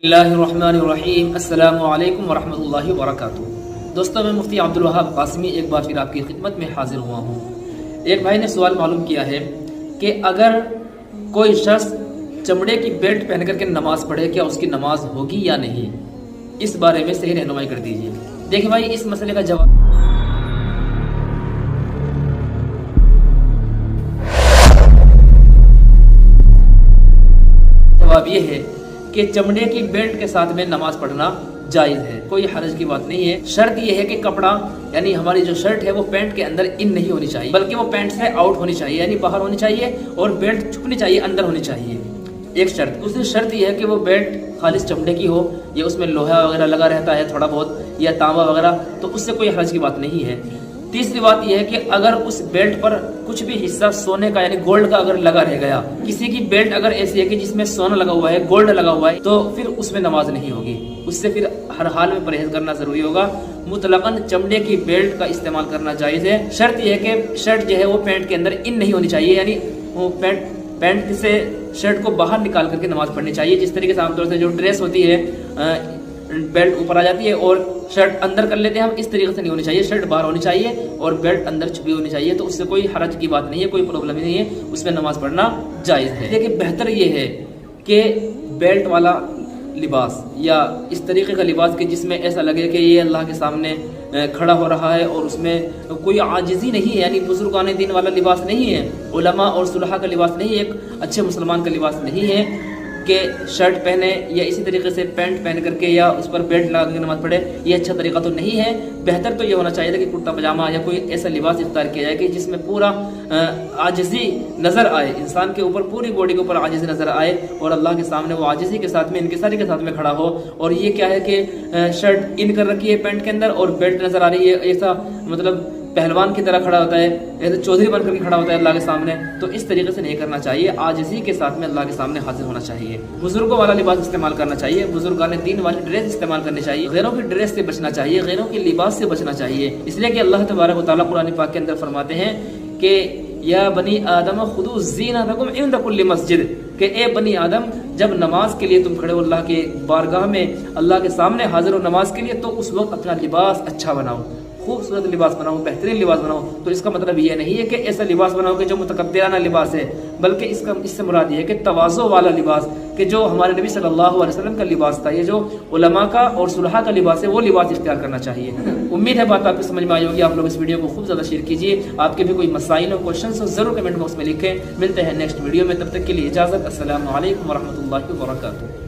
اللہ الرحمن الرحیم، السلام علیکم ورحمۃ اللہ وبرکاتہ۔ دوستوں، میں مفتی عبدالوہاب قاسمی ایک بار پھر آپ کی خدمت میں حاضر ہوا ہوں۔ ایک بھائی نے سوال معلوم کیا ہے کہ اگر کوئی شخص چمڑے کی بیلٹ پہن کر کے نماز پڑھے، کیا اس کی نماز ہوگی یا نہیں؟ اس بارے میں صحیح رہنمائی کر دیجیے۔ دیکھیں بھائی، اس مسئلے کا جواب یہ ہے کہ چمڑے کی بیلٹ کے ساتھ میں نماز پڑھنا جائز ہے، کوئی حرج کی بات نہیں ہے۔ شرط یہ ہے کہ کپڑا یعنی ہماری جو شرٹ ہے وہ پینٹ کے اندر ان نہیں ہونی چاہیے، بلکہ وہ پینٹ سے آؤٹ ہونی چاہیے، یعنی باہر ہونی چاہیے، اور بیلٹ چھپنی چاہیے، اندر ہونی چاہیے۔ ایک شرط۔ دوسری شرط یہ ہے کہ وہ بیلٹ خالص چمڑے کی ہو، یا اس میں لوہا وغیرہ لگا رہتا ہے تھوڑا بہت، یا تانبا وغیرہ، تو اس سے کوئی حرج کی بات نہیں ہے۔ تیسری بات یہ ہے کہ اگر اس بیلٹ پر کچھ بھی حصہ سونے کا یعنی گولڈ کا اگر لگا رہ گیا، کسی کی بیلٹ اگر ایسی ہے کہ جس میں سونا لگا ہوا ہے، گولڈ لگا ہوا ہے، تو پھر اس میں نماز نہیں ہوگی، اس سے پھر ہر حال میں پرہیز کرنا ضروری ہوگا۔ مطلقاً چمڑے کی بیلٹ کا استعمال کرنا جائز ہے۔ شرط یہ ہے کہ شرٹ جو ہے وہ پینٹ کے اندر ان نہیں ہونی چاہیے، یعنی وہ پینٹ سے شرٹ کو باہر نکال کر کے نماز پڑھنی چاہیے، جس طریقے سے عام طور سے جو ڈریس ہوتی ہے بیلٹ اوپر آ جاتی ہے اور شرٹ اندر کر لیتے ہیں ہم، اس طریقے سے نہیں ہونی چاہیے۔ شرٹ باہر ہونی چاہیے اور بیلٹ اندر چھپی ہونی چاہیے، تو اس سے کوئی حرج کی بات نہیں ہے، کوئی پرابلم نہیں ہے، اس میں نماز پڑھنا جائز ہے۔ لیکن بہتر یہ ہے کہ بیلٹ والا لباس یا اس طریقے کا لباس کہ جس میں ایسا لگے کہ یہ اللہ کے سامنے کھڑا ہو رہا ہے اور اس میں کوئی عاجزی نہیں ہے، یعنی بزرگان دین والا لباس نہیں ہے، علماء اور صلحاء کا لباس نہیں ہے، ایک اچھے مسلمان کا لباس نہیں ہے کہ شرٹ پہنے یا اسی طریقے سے پینٹ پہن کر کے یا اس پر بیلٹ لگا کے نماز پڑھے۔ یہ اچھا طریقہ تو نہیں ہے۔ بہتر تو یہ ہونا چاہیے کہ کرتا پاجامہ یا کوئی ایسا لباس اختیار کیا جائے کہ جس میں پورا عاجزی نظر آئے، انسان کے اوپر پوری باڈی کے اوپر عاجزی نظر آئے اور اللہ کے سامنے وہ عاجزی کے ساتھ میں انکساری کے ساتھ میں کھڑا ہو۔ اور یہ کیا ہے کہ شرٹ ان کر رکھی ہے پینٹ کے اندر اور بیلٹ نظر آ رہی ہے، ایسا مطلب پہلوان کی طرح کھڑا ہوتا ہے، ایسے چودھری بن کر کے کھڑا ہوتا ہے اللہ کے سامنے، تو اس طریقے سے نہیں کرنا چاہیے۔ عاجزی کے ساتھ میں اللہ کے سامنے حاضر ہونا چاہیے۔ بزرگوں والا لباس استعمال کرنا چاہیے، بزرگان دین والی ڈریس استعمال کرنی چاہیے، غیروں کی ڈریس سے بچنا چاہیے، غیروں کے لباس سے بچنا چاہیے، اس لیے کہ اللہ تبارک و تعالیٰ قرآن پاک کے اندر فرماتے ہیں کہ یا بنی آدم خذوا زینتکم عند کل مسجد، کہ اے بنی آدم جب نماز کے لیے تم کھڑے ہو اللہ کے بارگاہ میں، اللہ کے سامنے حاضر ہو نماز کے لیے، تو اس وقت اپنا لباس اچھا بناؤ، خوبصورت لباس بناؤ، بہترین لباس بناؤ۔ تو اس کا مطلب یہ نہیں ہے کہ ایسا لباس بناؤ کہ جو متکبرانہ لباس ہے، بلکہ اس سے مراد یہ ہے کہ تواضع والا لباس، کہ جو ہمارے نبی صلی اللہ علیہ وسلم کا لباس تھا، یہ جو علماء کا اور صلحاء کا لباس ہے، وہ لباس اختیار کرنا چاہیے۔ امید ہے بات آپ کو سمجھ میں آئی ہوگی۔ آپ لوگ اس ویڈیو کو خوب زیادہ شیئر کیجیے۔ آپ کے بھی کوئی مسائل اور کوشچنس ہو ضرور کمنٹ باکس میں لکھیں۔ ملتے ہیں نیکسٹ ویڈیو میں، تب تک کے لیے اجازت، السلام علیکم ورحمۃ اللہ وبرکاتہ۔